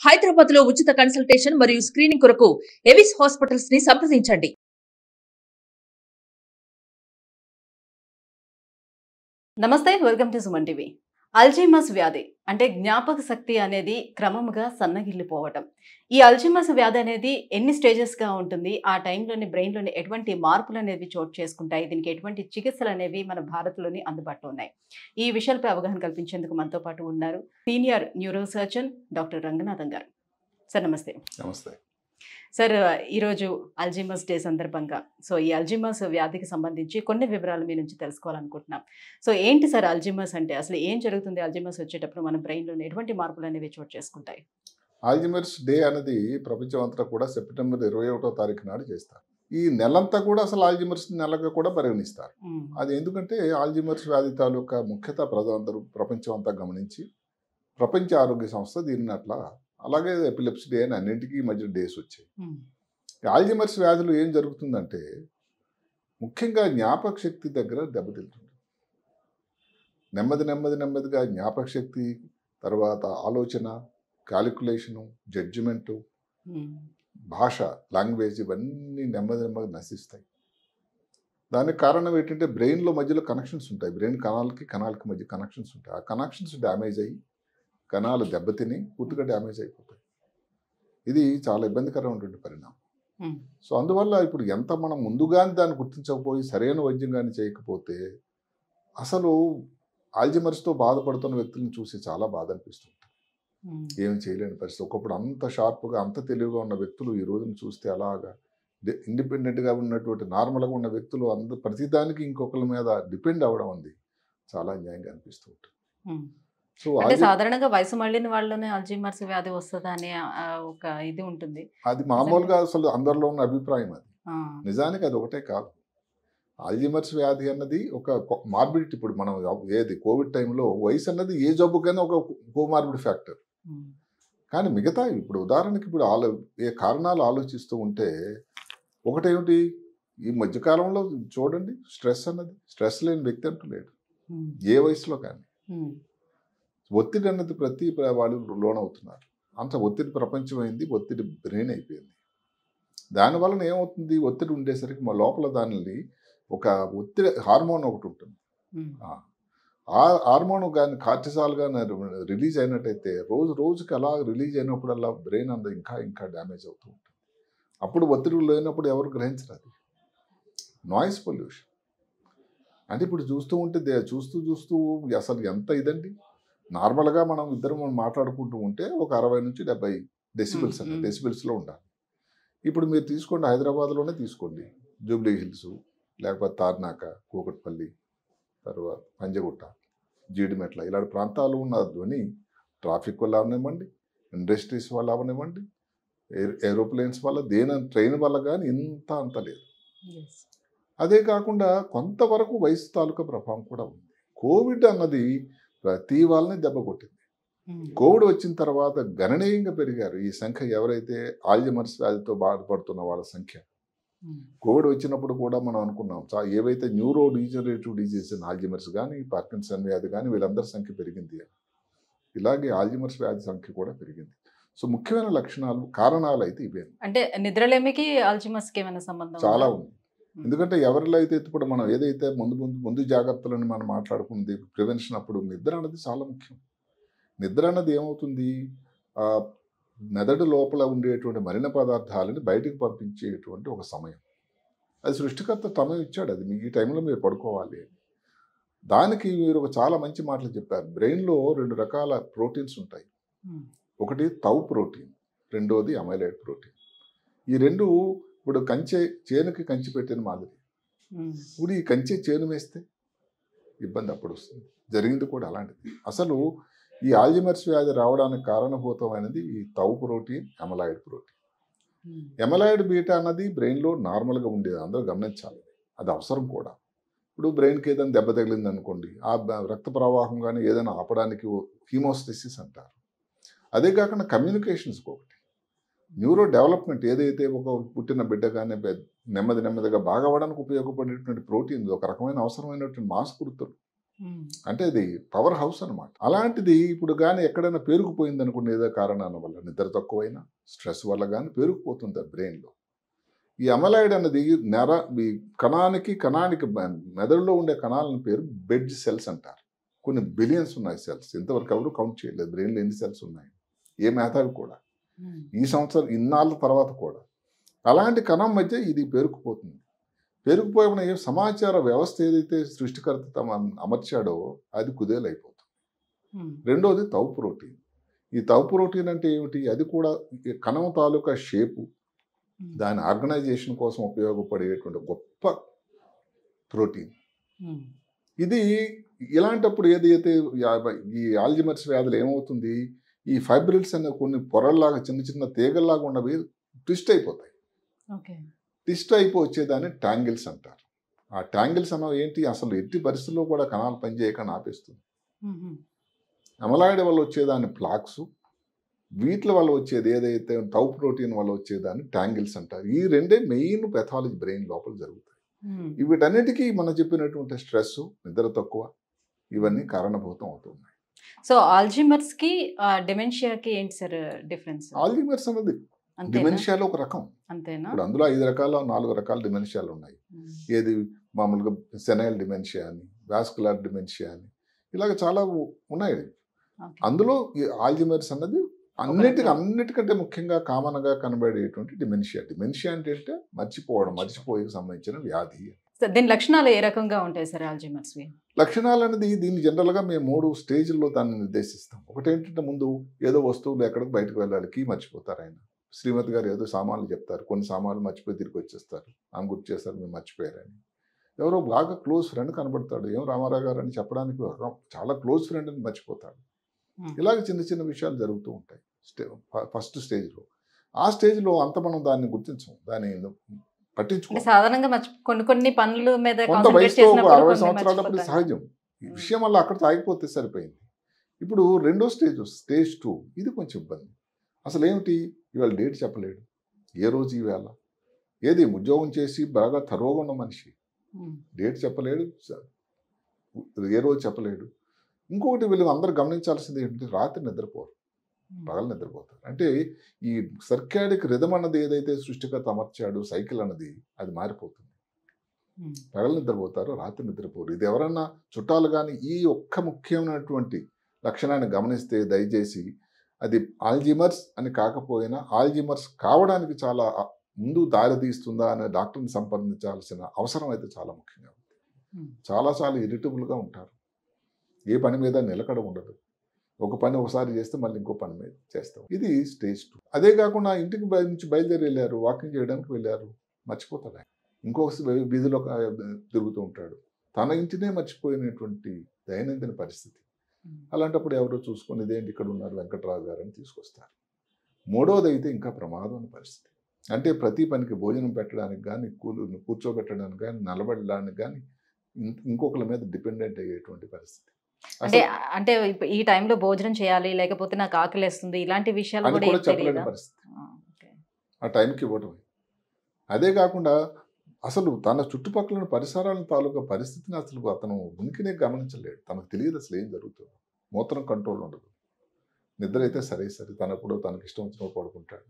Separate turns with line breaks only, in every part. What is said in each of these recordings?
హైదరాబాద్ లో ఉచిత కన్సల్టేషన్ మరియు స్క్రీనింగ్ కొరకు ఎవిస్ హాస్పిటల్స్ ని సంప్రదించండి.
నమస్తే, welcome to Suman TV. Alzheimer's వ్యాధి అంటే జ్ఞాపక శక్తి అనేది క్రమంగా సన్నగిల్లిపోవటం. ఈ అల్జీమర్స్ వ్యాధి అనేది ఎన్ని స్టేజెస్గా ఉంటుంది, ఆ టైంలోని బ్రెయిన్లోని ఎటువంటి మార్పులు అనేవి చోటు చేసుకుంటాయి, దీనికి ఎటువంటి చికిత్సలు అనేవి మన భారత్లోని అందుబాటులో ఉన్నాయి. ఈ విషయాలపై అవగాహన కల్పించేందుకు మనతో పాటు ఉన్నారు senior neuro surgeon doctor Ranganathan గారు. సార్ నమస్తే.
నమస్తే
సార్, ఈరోజు అల్జీమర్స్ డే సందర్భంగా ఈ అల్జీమర్స్ వ్యాధికి సంబంధించి కొన్ని వివరాలు మీ నుంచి తెలుసుకోవాలనుకుంటున్నాం. ఏంటి సార్ అల్జీమర్స్ అంటే? అసలు ఏం జరుగుతుంది అల్జీమర్స్ వచ్చేటప్పుడు మన బ్రెయిన్లో ఎటువంటి మార్పులు అనేవి చోటు చేసుకుంటాయి?
ఆల్జీమర్స్ డే అనేది ప్రపంచం అంతా కూడా సెప్టెంబర్ 21వ తారీఖు నాడు చేస్తారు. ఈ నెలంతా కూడా అసలు ఆల్జీమర్స్ నెలగా కూడా పరిగణిస్తారు. అది ఎందుకంటే ఆల్జీమర్స్ వ్యాధి తాలూకా ముఖ్యత ప్రపంచం అంతా గమనించి ప్రపంచ ఆరోగ్య సంస్థ దీన్ని అట్లా, అలాగే ఎపిలెప్సీ డే అని అన్నింటికీ మధ్య డేస్ వచ్చాయి. ఆల్జీమర్స్ వ్యాధిలో ఏం జరుగుతుందంటే ముఖ్యంగా జ్ఞాపక శక్తి దగ్గర దెబ్బతింటుంది. నెమ్మదిగా జ్ఞాపక శక్తి, తర్వాత ఆలోచన, క్యాలిక్యులేషను, జడ్జిమెంటు, భాష, లాంగ్వేజ్ ఇవన్నీ నెమ్మదిగా నశిస్తాయి. దానికి కారణం ఏంటంటే బ్రెయిన్లో మధ్యలో కనెక్షన్స్ ఉంటాయి. బ్రెయిన్ కణాలకి మధ్య కనెక్షన్స్ ఉంటాయి. ఆ కనెక్షన్స్ డ్యామేజ్ అయ్యి కణాలు దెబ్బతిని పూర్తిగా డ్యామేజ్ అయిపోతాయి. ఇది చాలా ఇబ్బందికరమైనటువంటి పరిణామం. అందువల్ల ఇప్పుడు ఎంత మనం ముందుగానే దాన్ని గుర్తించకపోయి సరైన వైద్యం కానీ చేయకపోతే అసలు ఆల్జీమర్స్తో బాధపడుతున్న వ్యక్తులను చూసి చాలా బాధ అనిపిస్తుంది. ఏమి చేయలేని పరిస్థితి. ఒకప్పుడు అంత షార్ప్గా అంత తెలివిగా ఉన్న వ్యక్తులు ఈ రోజున చూస్తే అలాగా ఇండిపెండెంట్గా ఉన్నటువంటి నార్మల్గా ఉన్న వ్యక్తులు ప్రతిదానికి ఇంకొకరి మీద డిపెండ్ అవ్వడం ఉంది చాలా అన్యాయంగా అనిపిస్తూ ఉంటుంది.
అంటే సాధారణంగా వయసు మళ్ళిన వాళ్ళనే అల్జీమర్స్ వ్యాధి వస్తుందా అనే ఒక ఇది ఉంటుంది.
అది మామూలుగా అసలు అందరిలో ఉన్న అభిప్రాయం. అది నిజానికి అది ఒకటే కాదు. ఆల్జీమర్స్ వ్యాధి అన్నది ఒక మార్బిడిటీ. ఇప్పుడు మనం ఏది కోవిడ్ టైంలో వయసు అన్నది ఏ జబ్బుకైనా ఒక కోమార్బిడ్ ఫ్యాక్టర్. కానీ మిగతా ఇప్పుడు ఉదాహరణకి ఇప్పుడు ఏ కారణాలు ఆలోచిస్తూ ఉంటే ఒకటేమిటి, ఈ మధ్యకాలంలో చూడండి స్ట్రెస్ లేని వ్యక్తి అంటూ లేడు ఏ వయసులో. కానీ ఒత్తిడి అన్నది ప్రతి వాళ్ళు లోనవుతున్నారు. అంత ఒత్తిడి ప్రపంచమైంది, ఒత్తిడి బ్రెయిన్ అయిపోయింది. దానివలన ఏమవుతుంది, ఒత్తిడి ఉండేసరికి మా లోపల దానిని ఒక ఒత్తిడి హార్మోన్ ఒకటి ఉంటుంది. ఆ హార్మోన్ కానీ కార్టిసాల్ కానీ రిలీజ్ అయినట్టయితే రోజుకి అలా రిలీజ్ అయినప్పుడల్లా బ్రెయిన్ అంతా ఇంకా డ్యామేజ్ అవుతూ ఉంటుంది. అప్పుడు ఒత్తిడి లేనప్పుడు ఎవరు గ్రహించరు. అది నాయిస్ పొల్యూషన్. అంటే ఇప్పుడు చూస్తూ ఉంటే చూస్తూ అసలు ఎంత ఇదండి. నార్మల్గా మనం ఇద్దరం మాట్లాడుకుంటూ ఉంటే ఒక 60 నుంచి 70 డెసిబెల్స్ డెసిబెల్స్లో ఉండాలి. ఇప్పుడు మీరు తీసుకోండి, హైదరాబాద్లోనే తీసుకోండి, జూబ్లీ హిల్స్, లేకపోతే తార్నాక, కూకట్పల్లి, తర్వాత పంజగుట్ట, జీడిమెట్ల ఇలాంటి ప్రాంతాలు ఉన్న ధ్వని ట్రాఫిక్ వల్ల అవనివ్వండి, ఇండస్ట్రీస్ వల్ల అవనివ్వండి, ఏరోప్లేన్స్ వల్ల, ట్రైన్ వల్ల కానీ అంత లేదు. అదే కాకుండా కొంతవరకు వయసు తాలూకా ప్రభావం కూడా ఉంది. కోవిడ్ అన్నది ప్రతి వాళ్ళని దెబ్బ కొట్టింది. కోవిడ్ వచ్చిన తర్వాత గణనీయంగా పెరిగారు ఈ సంఖ్య. ఎవరైతే ఆల్జీమర్స్ వ్యాధితో బాధపడుతున్న వాళ్ళ సంఖ్య కోవిడ్ వచ్చినప్పుడు కూడా మనం అనుకున్నాం ఏవైతే న్యూరో డీజనరేటివ్ డిజీజ్ ఆల్జీమర్స్ కానీ, పార్కిన్సన్ వ్యాధి కానీ వీళ్ళందరి సంఖ్య పెరిగింది. ఇలాగే ఆల్జీమర్స్ వ్యాధి సంఖ్య కూడా పెరిగింది. ముఖ్యమైన లక్షణాలు, కారణాలు అయితే ఇవే.
అంటే నిద్రలేమికి ఆల్జీమర్స్కి ఏమైనా సంబంధం
చాలా ఉంది. ఎందుకంటే ఎవరిలో అయితే ఇప్పుడు మనం ఏదైతే ముందు జాగ్రత్తలను మనం మాట్లాడుకుంది ప్రివెన్షన్, అప్పుడు నిద్ర అన్నది చాలా ముఖ్యం. నిద్ర అన్నది ఏమవుతుంది, మెదడు లోపల ఉండేటువంటి మలిన పదార్థాలని బయటకు పంపించేటువంటి ఒక సమయం. అది సృష్టికర్త సమయం ఇచ్చాడు. అది ఈ టైంలో మీరు పడుకోవాలి అని. దానికి మీరు చాలా మంచి మాటలు చెప్పారు. బ్రెయిన్లో 2 రకాల ప్రోటీన్స్ ఉంటాయి. ఒకటి టౌ ప్రోటీన్, రెండోది అమైలాయిడ్ ప్రోటీన్. ఈ రెండు ఇప్పుడు చేనుకి కంచి పెట్టిన మాదిరి. ఇప్పుడు ఈ చేను వేస్తే ఇబ్బంది అప్పుడు వస్తుంది. జరిగింది కూడా అలాంటిది. అసలు ఈ ఆల్జీమర్స్ వ్యాధి రావడానికి కారణభూతమైనది ఈ tau protein, amyloid protein. Amyloid beta అన్నది బ్రెయిన్లో నార్మల్గా ఉండేది, అందరూ గమనించాలి. అది అవసరం కూడా. ఇప్పుడు బ్రెయిన్కి ఏదైనా దెబ్బ తగిలింది అనుకోండి, ఆ రక్త ప్రవాహం కానీ ఏదైనా ఆపడానికి హీమోస్టెసిస్ అంటారు. అదే కాకుండా కమ్యూనికేషన్స్కి ఒకటి, న్యూరో డెవలప్మెంట్ ఏదైతే ఒక పుట్టిన బిడ్డ కానీ నెమ్మదిగా బాగా అవ్వడానికి ఉపయోగపడేటువంటి ప్రోటీన్, ఒక రకమైన అవసరమైనటువంటి మాంసకృతులు అంటే ఇది పవర్ హౌస్ అనమాట. అలాంటిది ఇప్పుడు కానీ ఎక్కడైనా పేరుకుపోయింది అనుకోండి, ఏదో కారణాల వల్ల, నిద్ర తక్కువైనా స్ట్రెస్ వల్ల కానీ పేరుకుపోతుంది బ్రెయిన్లో. ఈ అమలాయిడ్ అన్నది ఈ కణానికి మెదడులో ఉండే కణాలని పేరు బెడ్ సెల్స్ అంటారు. కొన్ని బిలియన్స్ ఉన్నాయి సెల్స్, ఇంతవరకు ఎవరు కౌంట్ చేయలేదు బ్రెయిన్లో ఎన్ని సెల్స్ ఉన్నాయి, ఏ మేధావి కూడా ఈ సంవత్సరం ఇన్నాళ్ళ తర్వాత కూడా. అలాంటి కణం మధ్య ఇది పేరుకుపోతుంది. పేరుకుపోయిన సమాచార వ్యవస్థ ఏదైతే సృష్టికర్త తమ అమర్చాడో అది కుదేలైపోతుంది. రెండోది తౌ ప్రోటీన్. ఈ తౌ ప్రోటీన్ అంటే ఏమిటి? అది కూడా కణం తాలూకా షేపు, దాని ఆర్గనైజేషన్ కోసం ఉపయోగపడేటువంటి గొప్ప ప్రోటీన్. ఇది ఇలాంటప్పుడు ఏదైతే ఈ ఆల్జిమర్స్ వ్యాధులు ఏమవుతుంది, ఈ ఫైబ్రిల్స్ అనే కొన్ని పొరల్లాగా చిన్న చిన్న తీగల్లాగా ఉన్నవి ట్విస్ట్ అయిపోతాయి. ట్విస్ట్ అయిపోయి వచ్చేదాన్ని ట్యాంగిల్స్ అంటారు. ఆ ట్యాంగిల్స్ అన్నవి ఏంటి, అసలు ఎట్టి పరిస్థితుల్లో కూడా కణాలు పనిచేయకుండా ఆపేస్తుంది. అమలాయిడ్ వల్ల వచ్చేదాన్ని ప్లాక్స్, వీటి వల్ల వచ్చేది ఏదైతే టౌ ప్రోటీన్ వల్ల వచ్చేదాన్ని ట్యాంగిల్స్ అంటారు. ఈ రెండే మెయిన్ పెథాలజీ బ్రెయిన్ లోపల జరుగుతాయి. వీటన్నిటికీ మనం చెప్పినటువంటి స్ట్రెస్, నిద్ర తక్కువ, ఇవన్నీ కారణభూతం అవుతున్నాయి.
సో ఆల్జీమర్స్ కి డిమెన్షియాకి ఏంటి సార్ డిఫరెన్స్?
ఆల్జీమర్స్ అన్నది డిమెన్షియాలో ఒక రకం.
అంతేనా?
ఇప్పుడు అందులో 5 రకాల 4 రకాల డిమెన్షియాలు ఉన్నాయి. ఏది మామూలుగా సెనైల్ డిమెన్షియా అని, వాస్కులర్ డిమెన్షియా అని, ఇలాగ చాలా ఉన్నాయి. అందులో ఈ ఆల్జీమర్స్ అన్నది అన్నిటికంటే ముఖ్యంగా కామన్గా కనబడేటువంటి డిమెన్షియా. డిమెన్షియా అంటే మర్చిపోయేకి సంబంధించిన వ్యాధి.
దీని లక్షణాలు ఏ రకంగా ఉంటాయి సార్ ఆల్జీమర్స్?
లక్షణాలు అనేది దీన్ని జనరల్గా మేము 3 స్టేజ్ల్లో దాన్ని నిర్దేశిస్తాం. ఒకటేంటంటే ముందు ఏదో వస్తువులు ఎక్కడికి బయటకు వెళ్ళాలి, కీ మర్చిపోతారు ఆయన. శ్రీమతి గారు ఏదో సామాన్లు చెప్తారు, కొన్ని సామాన్లు మర్చిపోయి తిరిగి వచ్చేస్తారు, ఆమె గుర్తు చేస్తారు మీరు మర్చిపోయారని. ఎవరో బాగా క్లోజ్ ఫ్రెండ్ కనబడతాడు, ఏం రామారావు గారు అని చెప్పడానికి చాలా క్లోజ్ ఫ్రెండ్ అని మర్చిపోతాడు. ఇలాగ చిన్న చిన్న విషయాలు జరుగుతూ ఉంటాయి ఫస్ట్ స్టేజ్లో. ఆ స్టేజ్లో అంత మనం దాన్ని గుర్తించం, దాన్ని పట్టించుకో.
సాధారణంగా కొన్ని పనుల మీద
కొంత వయసులో 60 సంవత్సరాలప్పుడు సహజం. ఈ విషయం వల్ల అక్కడ ఆగిపోతే సరిపోయింది. ఇప్పుడు రెండో స్టేజ్ 2, ఇది కొంచెం ఇబ్బంది. అసలు ఏమిటి, ఇవాళ డేట్ చెప్పలేడు, ఏ రోజు ఈవేళ, ఏది ఉద్యోగం చేసి బాగా తరువుగా ఉన్న మనిషి డేట్ చెప్పలేడు, ఏ రోజు చెప్పలేడు. ఇంకొకటి వీళ్ళు అందరూ గమనించాల్సింది ఏంటంటే రాత్రి నిద్రపోరు, పగలు నిద్రపోతారు. అంటే ఈ సర్కాడిక్ రిథమ్ అన్నది ఏదైతే సృష్టికర్త అమర్చాడు సైకిల్ అన్నది, అది మారిపోతుంది. పగలు నిద్రపోతారు, రాత్రి నిద్రపోరు. ఇది ఎవరన్నా చుట్టాలు కానీ ఈ ఒక్క ముఖ్యమైనటువంటి లక్షణాన్ని గమనిస్తే దయచేసి అది ఆల్జీమర్స్ అని కాకపోయినా ఆల్జీమర్స్ కావడానికి చాలా ముందు దారి తీస్తుందా అనే డాక్టర్ని సంప్రదించాల్సిన అవసరం అయితే చాలా ముఖ్యంగా ఉంది. చాలా ఇరిటబుల్గా ఉంటారు, ఏ పని మీద నిలకడ ఉండదు, ఒక పని ఒకసారి చేస్తే మళ్ళీ ఇంకో పని మీద చేస్తాం. ఇది స్టేజ్ 2. అదే కాకుండా ఇంటికి నుంచి బయలుదేరి వెళ్ళారు, వాకింగ్ చేయడానికి వెళ్ళారు, మర్చిపోతాడు ఆయన. ఇంకొక వీధిలో తిరుగుతూ ఉంటాడు, తన ఇంటినే మర్చిపోయినటువంటి దైనందిన పరిస్థితి. అలాంటప్పుడు ఎవరో చూసుకొని ఇదేంటి ఇక్కడ ఉన్నారు వెంకట్రావు గారు అని తీసుకొస్తారు. మూడవది అయితే ఇంకా ప్రమాదమైన పరిస్థితి. అంటే ప్రతి పనికి భోజనం పెట్టడానికి కానీ, కూర్చోబెట్టడానికి కానీ, నిలబడడానికి కానీ ఇంకొకరి మీద డిపెండెంట్ అయ్యేటువంటి పరిస్థితి.
అంటే ఈ టైంలో భోజనం చేయాలి, లేకపోతే నాకు ఆకలిస్తుంది, ఇలాంటి విషయాలు
కూడా చెప్పలేని పరిస్థితి ఆ టైంకి ఇవ్వటం. అదే కాకుండా అసలు తన చుట్టుపక్కల పరిసరాల తాలూకా పరిస్థితిని అసలు అతను ఉనికినే గమనించలేడు, తనకు తెలియదు అసలు ఏం జరుగుతుందో. మూత్రం కంట్రోల్ ఉండదు, నిద్ర అయితే సరే తనప్పుడు తనకి ఇష్టం వచ్చినప్పుడు పడుకుంటాడు.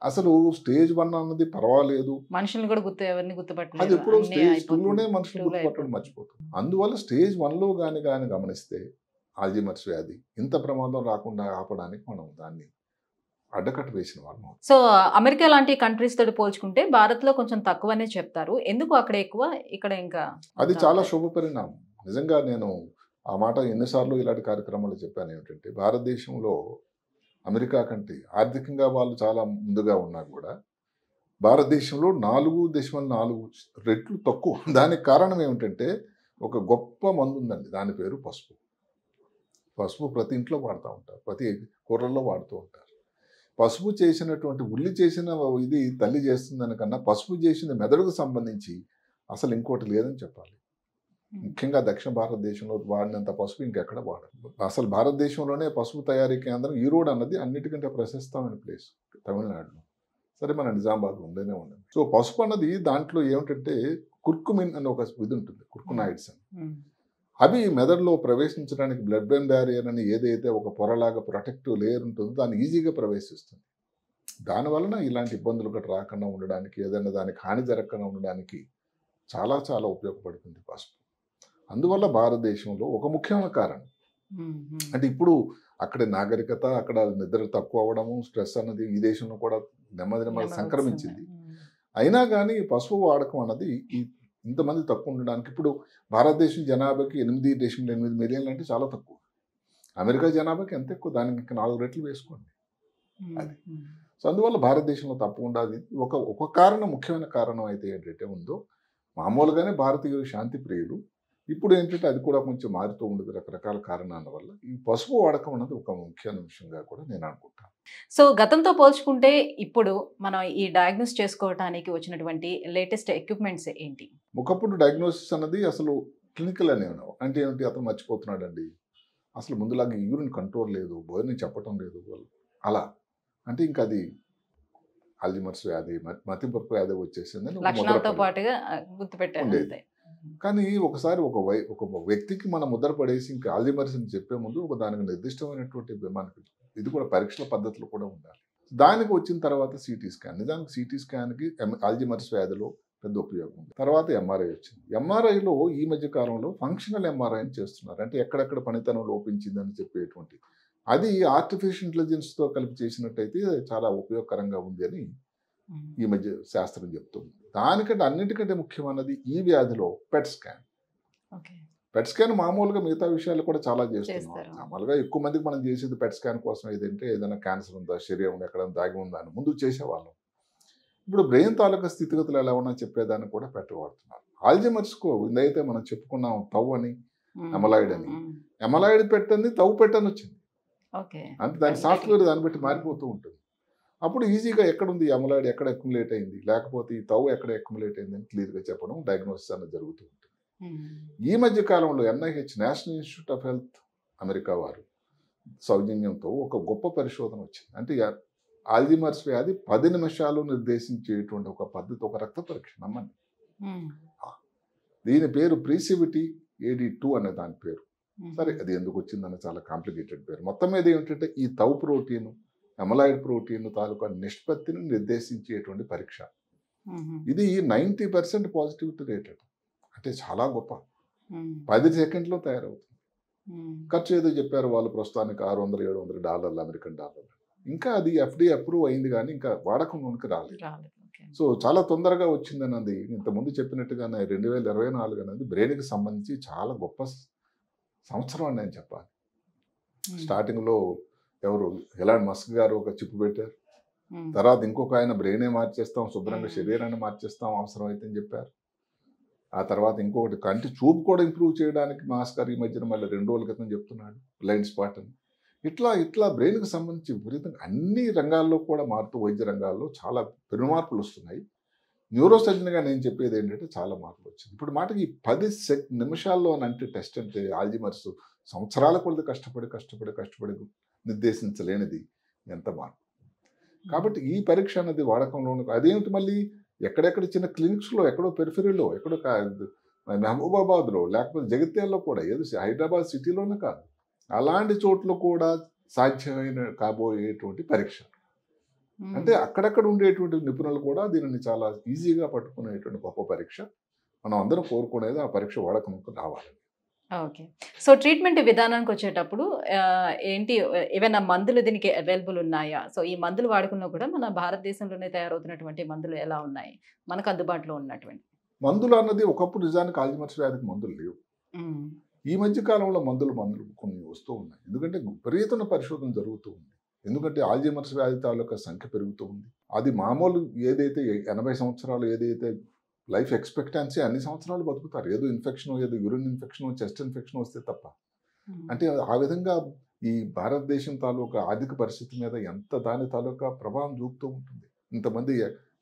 అసలు స్టేజ్ 1 అన్నది పర్వాలేదు,
మనుషులు కూడా గుర్తుపట్టలేదు.
అది ఎప్పుడో స్టేజ్ 2లోనే మనుషులు గుర్తుపట్టడం మర్చిపోతుంది. అందువల్ల స్టేజ్ 1లో కానీ గమనిస్తే ఆల్జీమర్స్ వ్యాధి ఇంత ప్రమాదం రాకుండా ఆపడానికి మనం దాన్ని అడ్డకట్ట వేసిన వాళ్ళం.
సో అమెరికా లాంటి కంట్రీస్ తోటి పోల్చుకుంటే భారత్లో కొంచెం తక్కువనే చెప్తారు, ఎందుకు అక్కడ ఎక్కువ ఇక్కడ ఇంకా?
అది చాలా శుభ పరిణామం నిజంగా. నేను ఆ మాట ఎన్నిసార్లు ఇలాంటి కార్యక్రమాలు చెప్పాను. ఏమిటంటే భారతదేశంలో అమెరికా కంటే ఆర్థికంగా వాళ్ళు చాలా ముందుగా ఉన్నా కూడా భారతదేశంలో 4.4 రెట్లు తక్కువ. దానికి కారణం ఏమిటంటే ఒక గొప్ప మందు ఉందండి, దాని పేరు పసుపు. పసుపు ప్రతి ఇంట్లో వాడుతూ ఉంటారు, ప్రతి కూరల్లో వాడుతూ ఉంటారు. పసుపు చేసినటువంటి ఉల్లి చేసిన ఇది తల్లి చేస్తుందని కన్నా పసుపు చేసిన మెదడుకు సంబంధించి అసలు ఇంకోటి లేదని చెప్పాలి. ముఖ్యంగా దక్షిణ భారతదేశంలో వాడినంత పసుపు ఇంకెక్కడ వాడరు. అసలు భారతదేశంలోనే పసుపు తయారీ కేంద్రం ఈరోడ్ అన్నది అన్నిటికంటే ప్రశస్తమైన ప్లేస్ తమిళనాడులో. సరే మన నిజామాబాద్ ఉండేనే ఉండదు. సో పసుపు అన్నది దాంట్లో ఏమిటంటే కుర్కుమిన్ అని ఒక ఇది ఉంటుంది, కుర్కునాయిడ్స్ అని. అవి మెదడులో ప్రవేశించడానికి బ్లడ్ బ్రెయిన్ బ్యారియర్ అని ఏదైతే ఒక పొరలాగా ప్రొటెక్టివ్ లేయర్ ఉంటుందో దాన్ని ఈజీగా ప్రవేశిస్తుంది. దానివలన ఇలాంటి ఇబ్బందులు గట్రా రాకుండా ఉండడానికి, ఏదైనా దానికి హాని జరగకుండా ఉండడానికి చాలా చాలా ఉపయోగపడుతుంది పసుపు. అందువల్ల భారతదేశంలో ఒక ముఖ్యమైన కారణం అంటే ఇప్పుడు అక్కడ నాగరికత, అక్కడ నిద్ర తక్కువ అవ్వడము, స్ట్రెస్ అన్నది ఈ దేశంలో కూడా నెమ్మది సంక్రమించింది. అయినా కానీ పసుపు వాడకం అన్నది ఇంతమంది తక్కువ ఉండడానికి, ఇప్పుడు భారతదేశం జనాభాకి 8 మిలియన్లు అంటే చాలా తక్కువ. అమెరికా జనాభాకి ఎంత ఎక్కువ, దానికి ఇంకా 4 రెట్లు వేసుకోండి అది. సో అందువల్ల భారతదేశంలో తప్పకుండా అది ఒక కారణం, ముఖ్యమైన కారణం అయితే ఏంటంటే ఉందో, మామూలుగానే భారతీయులు శాంతి ప్రియులు, ఇప్పుడు ఏంటంటే అది కూడా కొంచెం మారుతూ ఉండదు రకరకాల కారణాల వల్ల. ఈ పసుపు వాడకం అన్నది ఒక ముఖ్యమైన విషయంగా కూడా నేను అనుకుంటాను.
సో గతంతో పోల్చుకుంటే ఇప్పుడు మనం ఈ డయాగ్నోస్ చేసుకోవడానికి వచ్చినటువంటి లేటెస్ట్ ఎక్విప్మెంట్స్ ఏంటి?
ఒకప్పుడు డయాగ్నోసిస్ అన్నది అసలు క్లినికల్ అనే అంటే ఏంటి, అతను మర్చిపోతున్నాడండి, అసలు ముందులాగా యూరిన్ కంట్రోల్ లేదు, భోజనం చెప్పటం లేదు అలా అంటే ఇంకా అది అల్జీమర్స్ వ్యాధి, మతిమరుపు వ్యాధి వచ్చేసిందని
లక్షణాలతో పాటుగా గుర్తుపెట్టారు.
కానీ ఒకసారి ఒక వ్యక్తికి మనం ముద్ర పడేసి ఇంకా అల్జీమర్స్ అని చెప్పే ముందు దానికి నిర్దిష్టమైనటువంటి మనకి ఇది కూడా పరీక్షల పద్ధతులు కూడా ఉండాలి. దానికి వచ్చిన తర్వాత సిటీ స్కాన్, నిజానికి సిటీ స్కాన్కి అల్జీమర్స్ వ్యాధిలో పెద్ద ఉపయోగం ఉంది. తర్వాత ఎంఆర్ఐ వచ్చింది. ఎంఆర్ఐలో ఈ మధ్య కాలంలో ఫంక్షనల్ ఎంఆర్ఐ అని చేస్తున్నారు. అంటే ఎక్కడెక్కడ పనితనం లోపించిందని చెప్పేటువంటి, అది ఆర్టిఫిషియల్ ఇంటెలిజెన్స్తో కలిపి చేసినట్టయితే చాలా ఉపయోగకరంగా ఉంది అని ఈ మధ్య శాస్త్రం చెప్తుంది. దానికంటే అన్నిటికంటే ముఖ్యమైనది ఈ వ్యాధిలో పెట్ స్కాన్. పెట్ స్కాన్ మామూలుగా మిగతా విషయాలు కూడా చాలా చేస్తున్నాం. మామూలుగా ఎక్కువ మందికి మనం చేసేది పెట్ స్కాన్ కోసం ఏదంటే ఏదైనా క్యాన్సర్ ఉందా, శరీరం ఎక్కడ దాగి ఉందా అని ముందు చేసేవాళ్ళం. ఇప్పుడు బ్రెయిన్ తాలూకా స్థితిగతులు ఎలా ఉన్నా చెప్పేదాన్ని కూడా వాడుతున్నారు. ఆల్జీమర్స్కు ఇదైతే మనం చెప్పుకున్నాం తవ్ అని, ఎమలాయిడ్ అని. ఎమలాయిడ్ పెట్టని తవ్ పెట్టని వచ్చింది. అంటే దాని సాఫ్ట్వేర్ దాన్ని బట్టి మారిపోతూ ఉంటుంది. అప్పుడు ఈజీగా ఎక్కడుంది ఎమలాయిడ్, ఎక్కడ అక్యుములేట్ అయింది, లేకపోతే ఈ తవ్ ఎక్కడ అక్యుములేట్ అయింది అని క్లియర్గా చెప్పడం, డయాగ్నోసిస్ అనేది జరుగుతూ ఉంటుంది. ఈ మధ్య కాలంలో NIH, national institute of health, America వారు సౌజన్యంతో ఒక గొప్ప పరిశోధన వచ్చింది. అంటే ఆల్జీమర్స్ వ్యాధి 10 నిమిషాలు నిర్దేశించేటువంటి ఒక పద్ధతి, ఒక రక్త పరీక్ష. నమ్మండి, దీని పేరు ప్రీసివిటీ AD2 అనే దాని పేరు. సరే, అది ఎందుకు వచ్చిందని చాలా కాంప్లికేటెడ్ పేరు. మొత్తం మీద ఏమిటంటే ఈ తవ్ ప్రోటీన్, ఎమలాయిడ్ ప్రోటీన్ తాలూకా నిష్పత్తిని నిర్దేశించేటువంటి పరీక్ష. ఇది 90% పాజిటివిటీ రేట్ అంటే చాలా గొప్ప. 10 సెకండ్లో తయారవుతుంది. ఖర్చు ఏదో చెప్పారు వాళ్ళు, ప్రస్తుతానికి $600-700 అమెరికన్ డాలర్లు. ఇంకా అది FDA అప్రూవ్ అయింది కానీ ఇంకా వాడకంలోనికి రాలేదు. సో చాలా తొందరగా వచ్చిందన్నది ఇంతకుముందు చెప్పినట్టుగానే 2024 అనేది బ్రెయిన్కి సంబంధించి చాలా గొప్ప సంవత్సరం అని నేను చెప్పాలి. స్టార్టింగ్లో ఎవరు ఎలాన్ మస్క్ గారు ఒక చిప్ పెట్టారు. తర్వాత ఇంకొక ఆయన బ్రెయినే మార్చేస్తాం, శుభ్రంగా శరీరాన్ని మార్చేస్తాం అవసరమైతే అని చెప్పారు. ఆ తర్వాత ఇంకొకటి కంటి చూపు కూడా ఇంప్రూవ్ చేయడానికి మాస్కర్ ఈ మధ్యన మళ్ళీ 2 రోజుల క్రితం చెప్తున్నాడు, బ్లైండ్ స్పాట్ అని. ఇట్లా బ్రెయిన్కి సంబంధించి విపరీతంగా అన్ని రంగాల్లో కూడా మారుతూ, వైద్య రంగాల్లో చాలా పెనుమార్పులు వస్తున్నాయి. న్యూరో సర్జన్గా నేను చెప్పేది ఏంటంటే చాలా మార్పులు వచ్చింది. ఇప్పుడు మాటకి 10 నిమిషాల్లో అంటే టెస్ట్ అంటే ఆల్జీమర్స్ సంవత్సరాల కొద్ది కష్టపడి నిర్దేశించలేనిది ఎంత మార్పు. కాబట్టి ఈ పరీక్ష అనేది వాడకంలో అదేమిటి మళ్ళీ ఎక్కడెక్కడ చిన్న క్లినిక్స్లో, ఎక్కడో పెరిఫెరీలో, ఎక్కడో మహబూబాబాద్లో, లేకపోతే జగిత్యాలలో కూడా, ఏదో హైదరాబాద్ సిటీలోనే కాదు, అలాంటి చోట్ల కూడా సాధ్యమైన కాబోయేటువంటి పరీక్ష. అంటే అక్కడక్కడ ఉండేటువంటి నిపుణులు కూడా దీనిని చాలా ఈజీగా పట్టుకునేటువంటి గొప్ప పరీక్ష. మనం అందరం కోరుకునేది ఆ పరీక్ష వాడకంలోకి రావాలి.
ఓకే. సో ట్రీట్మెంట్ విధానానికి వచ్చేటప్పుడు ఏంటి, ఏమైనా మందులు దీనికి అవైలబుల్ ఉన్నాయా? సో ఈ మందులు వాడుకున్నా కూడా మన భారతదేశంలోనే తయారవుతున్నటువంటి మందులు ఎలా ఉన్నాయి మనకు అందుబాటులో ఉన్నటువంటి?
మందులు అన్నది ఒకప్పుడు నిజానికి ఆల్జీమర్స్ వ్యాధికి మందులు లేవు. ఈ మధ్య కాలంలో మందులు కొన్ని వస్తూ ఉన్నాయి. ఎందుకంటే విపరీతమైన పరిశోధన జరుగుతూ ఉంది. ఎందుకంటే ఆల్జీమర్స్ వ్యాధి తాలూకా సంఖ్య పెరుగుతూ ఉంది. అది మామూలు ఏదైతే 80 సంవత్సరాలు ఏదైతే లైఫ్ ఎక్స్పెక్టెన్సీ, అన్ని సంవత్సరాలు బతుకుతారు. ఏదో ఇన్ఫెక్షన్, ఏదో యూరిన్ ఇన్ఫెక్షన్, చెస్ట్ ఇన్ఫెక్షన్ వస్తే తప్ప. అంటే ఆ విధంగా ఈ భారతదేశం తాలూకా ఆర్థిక పరిస్థితి మీద ఎంత దాని తాలూకా ప్రభావం చూపుతూ ఉంటుంది. ఇంతమంది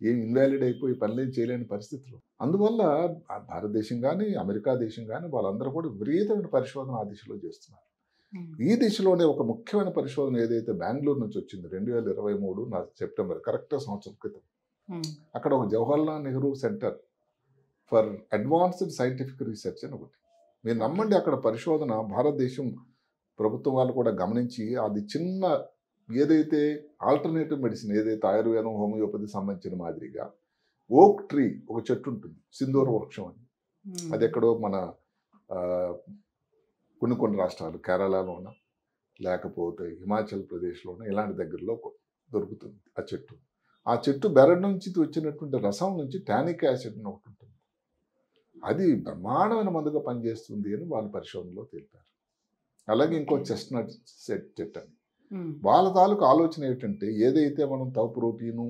ఏం ఇన్వాలిడ్ అయిపోయి పనులేం చేయలేని పరిస్థితులు. అందువల్ల భారతదేశం కానీ, అమెరికా దేశం కానీ వాళ్ళందరూ కూడా విపరీతమైన పరిశోధన ఆ దిశలో చేస్తున్నారు. ఈ దిశలోనే ఒక ముఖ్యమైన పరిశోధన ఏదైతే బెంగళూరు నుంచి వచ్చింది 2023 సెప్టెంబర్, కరెక్ట్గా సంవత్సరం క్రితం. అక్కడ ఒక Jawaharlal Nehru centre for advanced scientific research అని ఒకటి, మీరు నమ్మండి, అక్కడ పరిశోధన భారతదేశం ప్రభుత్వం వాళ్ళు కూడా గమనించి అది చిన్న ఏదైతే ఆల్టర్నేటివ్ మెడిసిన్ ఏదైతే ఆయుర్వేదం హోమియోపతి సంబంధించిన మాదిరిగా ఓక్ ట్రీ ఒక చెట్టు ఉంటుంది, సింధూర వృక్షం అని. అది ఎక్కడో మన కొన్ని రాష్ట్రాలు కేరళలోన లేకపోతే హిమాచల్ ప్రదేశ్లోన ఇలాంటి దగ్గరలో దొరుకుతుంది ఆ చెట్టు బెరడు నుంచి వచ్చినటువంటి రసం నుంచి టానిక్ యాసిడ్ అని ఒకటి ఉంటుంది. అది బ్రహ్మాండమైన మందుగా పనిచేస్తుంది అని వాళ్ళ పరిశోధనలో తెలిపారు. అలాగే ఇంకో చెస్ట్నట్ చెట్టు అని. వాళ్ళ తాలూకు ఆలోచన ఏంటంటే ఏదైతే మనం తౌ ప్రోటీను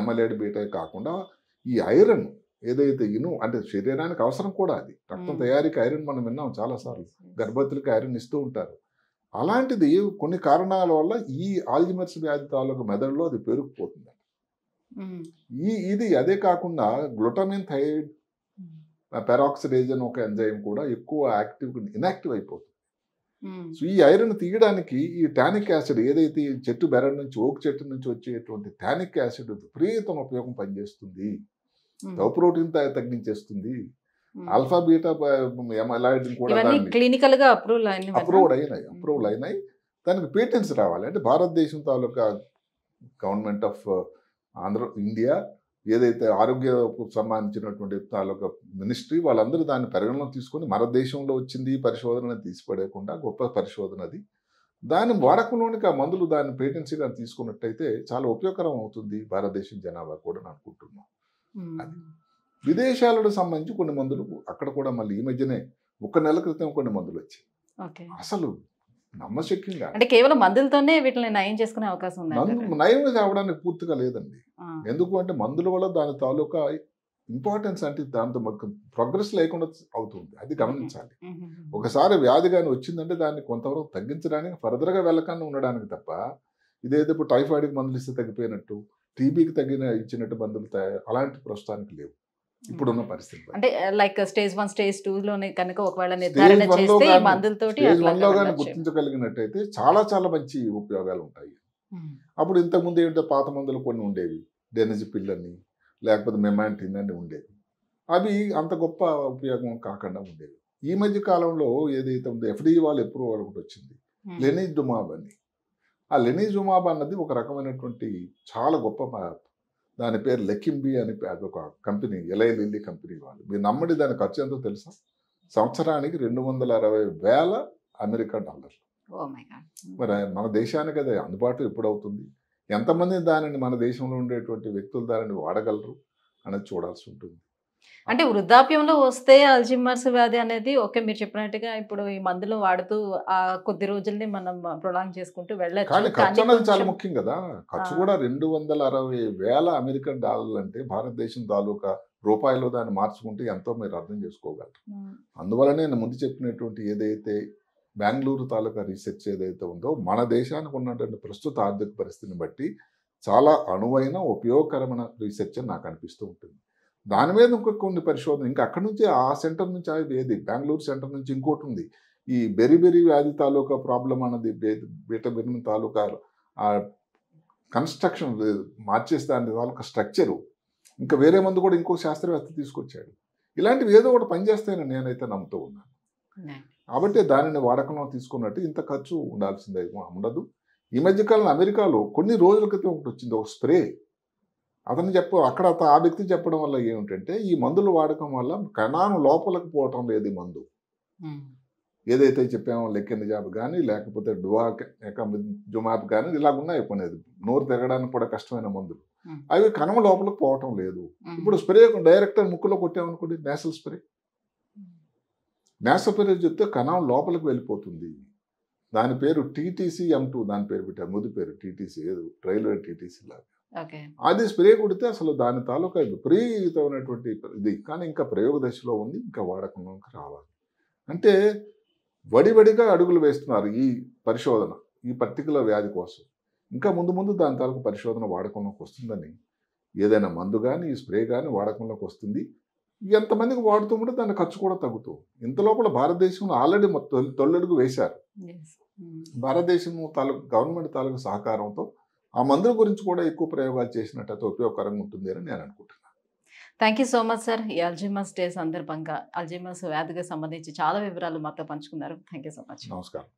ఎమలైడ్ బీటా కాకుండా ఈ ఐరన్ ఏదైతే అంటే శరీరానికి అవసరం కూడా, అది రక్తం తయారీకి ఐరన్ మనం విన్నాం చాలాసార్లు, గర్భవతులకి ఐరన్ ఇస్తూ ఉంటారు. అలాంటిది కొన్ని కారణాల వల్ల ఈ ఆల్జిమర్స్ వ్యాధి తాలూకు మెదడులో అది పెరిగిపోతుంది. ఇది అదే కాకుండా గ్లూటామిన్ థైరాయిడ్ పెరాక్సిడేజ్ అని ఒక ఎంజైమ్ కూడా ఎక్కువ ఇన్యాక్టివ్ అయిపోతుంది. సో ఈ ఐరన్ తీయడానికి ఈ టానిక్ యాసిడ్ ఏదైతే ఈ చెట్టు బెరడు నుంచి ఓక్ చెట్టు నుంచి వచ్చేటువంటి టానిక్ యాసిడ్ విపరీతం ఉపయోగం పనిచేస్తుంది. టౌ ప్రోటీన్ తగ్గించేస్తుంది. ఆల్ఫా బీటా ఎమైలాయిడ్ కూడా
క్లినికల్ గా
అప్రూవ్డ్ అయినాయి. దానికి పేటెంట్స్ రావాలి. అంటే భారతదేశం తాలూకా గవర్నమెంట్ ఆఫ్ ఇండియా ఏదైతే ఆరోగ్యకు సంబంధించినటువంటి తాలూకా మినిస్ట్రీ వాళ్ళందరూ దాన్ని పరిగణలో తీసుకొని మన దేశంలో వచ్చింది పరిశోధన తీసిపడేయకుండా గొప్ప పరిశోధన అది. దాని వాడకంలోనికి ఆ మందులు దాన్ని పేటెన్సీగా తీసుకున్నట్టయితే చాలా ఉపయోగకరం అవుతుంది భారతదేశం జనాభా కూడా అనుకుంటున్నాం. అది విదేశాలకు సంబంధించి కొన్ని మందులు అక్కడ కూడా మళ్ళీ ఈ మధ్యనే 1 నెల క్రితం కొన్ని మందులు వచ్చాయి. అసలు నమ్మశక్యంగా
అంటే కేవలం మందులతోనే వీటిని నయం చేసుకునే అవకాశం ఉంది.
నయం కావడానికి పూర్తిగా లేదండి. ఎందుకు అంటే మందుల వల్ల దాని తాలూకా ఇంపార్టెన్స్ అంటే దాంతో ప్రోగ్రెస్ లేకుండా అవుతుంది. అది గమనించాలి. ఒకసారి వ్యాధి కానీ వచ్చిందంటే దాన్ని కొంతవరకు తగ్గించడానికి ఫర్దర్గా వెళ్ళకుండా ఉండడానికి తప్ప ఇదేదో ఇప్పుడు టైఫాయిడ్కి మందులు ఇస్తే తగ్గిపోయినట్టు, టీబీకి ఇచ్చినట్టు మందులు అలాంటి ప్రస్తుతానికి లేవు ఇప్పుడున్న పరిస్థితి.
అంటే లైక్ స్టేజ్ 1 స్టేజ్ 2 లోనే కనుక ఒకవేళ నిర్ధారణ చేస్తే ఈ మందులతోటి
స్టేజ్ 1లో కానీ గుర్తించగలిగినట్టయితే చాలా చాలా మంచి ఉపయోగాలు ఉంటాయి. అప్పుడు ఇంతకుముందు ఏంటో పాత మందులు కొన్ని ఉండేవి, డెనజిపిల్ అని లేకపోతే మెమాంటిన్ అని ఉండేవి. అవి అంత గొప్ప ఉపయోగం కాకుండా ఉండేవి. ఈ మధ్య కాలంలో ఏదైతే ఉందో ఎఫ్డీఏ వాళ్ళు ఎప్పుడు ఒకటి వచ్చింది లెనిజుమాబ్ అని. ఆ లెనిజుమాబ్ అన్నది ఒక రకమైనటువంటి చాలా గొప్ప, దాని పేరు లెకింబీ అని ఒక కంపెనీ, ఎలై లిల్లీ కంపెనీ వాళ్ళు. మీరు నమ్మడి దాని ఖర్చు ఎంతో తెలుసా? సంవత్సరానికి $260,000 అమెరికా డాలర్లు. మరి మన దేశానికి అది అందుబాటు ఎప్పుడు అవుతుంది? ఎంతమంది దానిని మన దేశంలో ఉండేటువంటి వ్యక్తులు దానిని వాడగలరు అనేది చూడాల్సి ఉంటుంది.
అంటే వృద్ధాప్యంలో వస్తే అల్జీమర్స్ వ్యాధి అనేది ఓకే, మీరు చెప్పినట్టుగా ఇప్పుడు ఈ మందులు వాడుతూ ఆ కొద్ది రోజుల్ని మనం ప్రొలాంగ్ చేసుకుంటూ వెళ్ళచ్చు.
కానీ ఖర్చు అనేది చాలా ముఖ్యం కదా. ఖర్చు కూడా $260,000 అమెరికన్ డాలర్లు అంటే భారతదేశం తాలూకా రూపాయలు దాన్ని మార్చుకుంటే ఎంతో మీరు అర్థం చేసుకోగలరు. అందువల్లనే నేను ముందు చెప్పినటువంటి ఏదైతే బెంగళూరు తాలూకా రీసెర్చ్ ఏదైతే ఉందో మన దేశానికి ఉన్నటువంటి ప్రస్తుత ఆర్థిక పరిస్థితిని బట్టి చాలా అనువైన ఉపయోగకరమైన రీసెర్చ్ అని నాకు అనిపిస్తూ ఉంటుంది. దాని మీద ఇంకొక కొన్ని పరిశోధన ఇంకా అక్కడి నుంచి ఆ సెంటర్ నుంచి ఏది బెంగళూరు సెంటర్ నుంచి ఇంకోటి ఉంది. ఈ బెరిబెరి వ్యాధి తాలూకా ప్రాబ్లం అన్నది బీటబెరిన్ తాలూకా ఆ కన్స్ట్రక్షన్ మార్చేసి దాని తాలూకా స్ట్రక్చరు ఇంకా వేరే మందు కూడా ఇంకో శాస్త్రవేత్త తీసుకొచ్చాడు. ఇలాంటివి ఏదో ఒకటి పనిచేస్తాయని నేనైతే నమ్ముతూ ఉన్నాను. కాబట్టి దానిని వాడకంలో తీసుకున్నట్టు ఇంత ఖర్చు ఉండాల్సిందే ఉండదు. ఈ మధ్యకాలంలో అమెరికాలో కొన్ని రోజుల క్రితం ఒకటి వచ్చింది, ఒక స్ప్రే. అతను అక్కడ ఆ వ్యక్తి చెప్పడం వల్ల ఏమిటంటే ఈ మందులు వాడకం వల్ల కణాను లోపలికి పోవటం లేదు. ఈ మందు ఏదైతే చెప్పామో లెక్కెనిజాబ్ కానీ లేకపోతే జుమాబ్ కానీ ఇలాగ ఉన్నాయి కొనేది, నోరు తిరగడానికి కూడా కష్టమైన మందులు, అవి కణం లోపలికి పోవటం లేదు. ఇప్పుడు స్ప్రే డైరెక్ట్ ముక్కులో కొట్టామనుకోండి, నేసల్ స్ప్రే చెప్తే కణం లోపలికి వెళ్ళిపోతుంది. దాని పేరు TTC-M2, దాని పేరు పెట్టారు, ముద్దు పేరు TTC, ఏదో రైల్వే TTC లాగా. అది స్ప్రే కొడితే అసలు దాని తాలూకా విపరీతమైనటువంటి ఇది. కానీ ఇంకా ప్రయోగ దశలో ఉంది, ఇంకా వాడకంలోకి రావాలి. అంటే వడివడిగా అడుగులు వేస్తున్నారు ఈ పరిశోధన ఈ పర్టికులర్ వ్యాధి కోసం. ఇంకా ముందు దాని తాలూకు పరిశోధన వాడకంలోకి వస్తుందని, ఏదైనా మందు కానీ ఈ స్ప్రే కానీ వాడకంలోకి వస్తుంది. ఎంతమందికి వాడుతూ ఉంటే దాని ఖర్చు కూడా తగ్గుతూ. ఇంత లోపల భారతదేశంలో ఆల్రెడీ తొలడుగు వేశారు. భారతదేశం గవర్నమెంట్ తాలూకు సహకారంతో ఆ మందుల గురించి కూడా ఎక్కువ ప్రయోగాలు చేసినట్టయితే ఉపయోగకరంగా ఉంటుంది అని నేను అనుకుంటున్నాను.
Thank you so much sir. ఈ అల్జీమర్స్ డే సందర్భంగా అల్జీమర్స్ వ్యాధికి సంబంధించి చాలా వివరాలు మాతో పంచుకున్నారు. Thank you so much.
నమస్కారం.